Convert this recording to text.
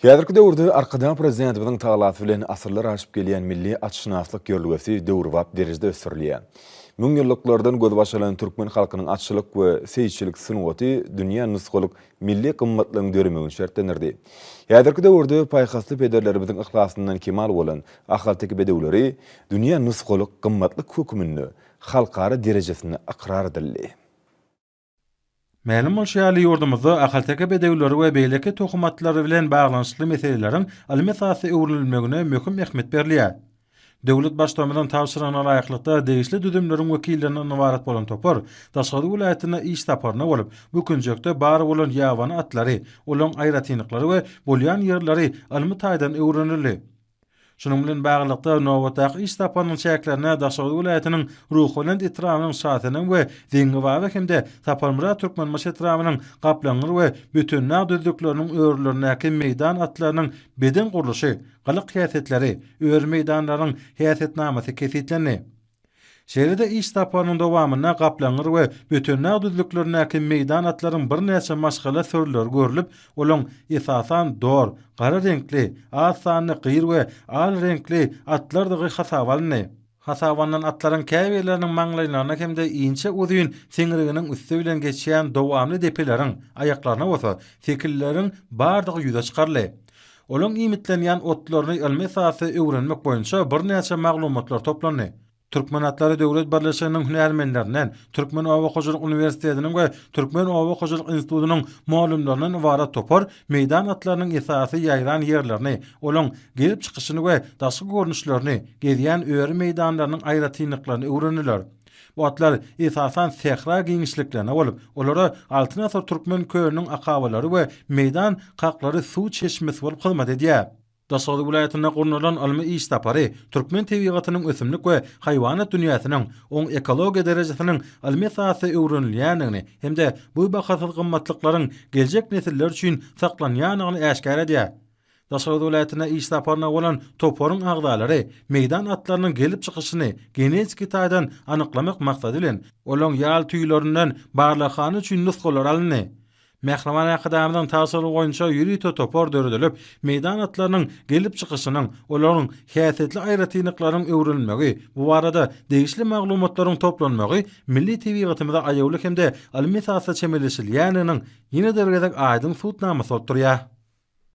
Häzirki döwürde arkadan prezidentimiň tagalaty bilen asyrlar aşyp gelýän milli atşynaslyk görlügesi döwürbap derejede ösürilýär. Müň ýyllıklardan göz başalan türkmen halkynyň atçylyk we seyitçilik synawaty dünýä nusgalyk milli gymmatlygyň döremegiň şertlenirdi. Häzirki döwürde paýhasly pederlerimiziň ihlasyndan kemal bolan ahaldaki bedewleri dünýä nusgalyk gymmatlyk hökümini halkara derejesine aqrar edildi. Mälim bolşaly ýurdumyzda ahaldaki bedewleri we beýleki tokumatlary bilen baglanyşly meseleleriň almy-sasy öwrülmegine möhüm ähmiýet berilýär. Döwlet başçylygyndan tawsyrana laýyklykda degişli düdümleriň wekillerinden ibaret bolan topar, Daşary vilayatyna iş taparna bolup, bu günjekde bary bolan ýawan atlary, olaň aýratynyklary we bolýan ýerleri almy taýdan öwrenildi. Şunun bilen baglykda nowataq iş taparnyň çäklerine Daşary vilayatynyň ruhundan itramynyň şahatynyň we zeňgiwaba hemde taparmyra türkmen maşetramynyň gaplanyr we bütünnä düzdükleriniň öwrülerindäki meýdan atlarynyň beden guruluşy, galyk häsiýetleri, öwür meýdanlarynyň häsiýetnamasy kesitlendi. Şeýlede iş taparnyň dowamyna gaplanyr we bütünnä düzdüklerindäki meýdan atlarynyň bir näçe maşgala sörler görülip, olaň esasan dor, gara renkli, az sanly gyr we al renkli atlar da hasabalny. Hasabandan atlaryň käbirleriniň maňlaýlaryna hemde inçe uzun siňiriginiň üstü bilen geçýän dowamly depeleriň aýaklaryna bolsa, sekilleriň bardygy ýüze çykarly. Olaň imitlenýän otlaryny almy-sasy öwrenmek boýunça bir näçe maglumatlar toplandy. Türkmen Atlary Döwlet Birleşiginiň hünärmenlerinden, Türkmen Owa Hojalyk Uniwersitetiniň we Türkmen Owa Hojalyk Institutynyň muallimlerinden ibaret topar meýdan atlarynyň esasy ýaýran ýerlerini, olaň gelip çykyşyny we daşky görnüşlerini, gezýän öwri meýdanlarynyň aýratynlyklaryny öwrenirler. Bu atlar esasan sehra giňişliklerine bolup, olara altyn asr türkmen köýünüň akawalary we meýdan kaklary suw çeşmesi bolup hyzmat edýär. Daşary vilayatyna gurnulan almy iş tapary türkmen tebigatynyň ösümlik we haýwanat dünýäsiniň oň ekologiýa derejesiniň almy-sasy öwrenilýändigini hemde bu bahasy gymmatlyklaryň geljek nesiller üçin saklanýanyny äşkär edýär. Daşary vilayatyna iş taparyna bolan toparyň agdalary meýdan atlarynyň gelip çykyşyny genetik taýdan anyklamak maksady bilen olaň ýal tüýlerinden barlahany üçin nusgalar alındy. Mähreman akadamynyň taýsiri boýunça ýüri topar döredilip, meýdan atlarynyň gelip çykyşynyň, olaryň häsiýetli aýratynlyklaryň öwrenilmegi, bu barada degişli maglumatlaryň toplanmagy milli tebigatymyzda aýawly hemde almy-sasy çemberleşilýäniniň ýene derejede aýdym suwtnamasy bolýar.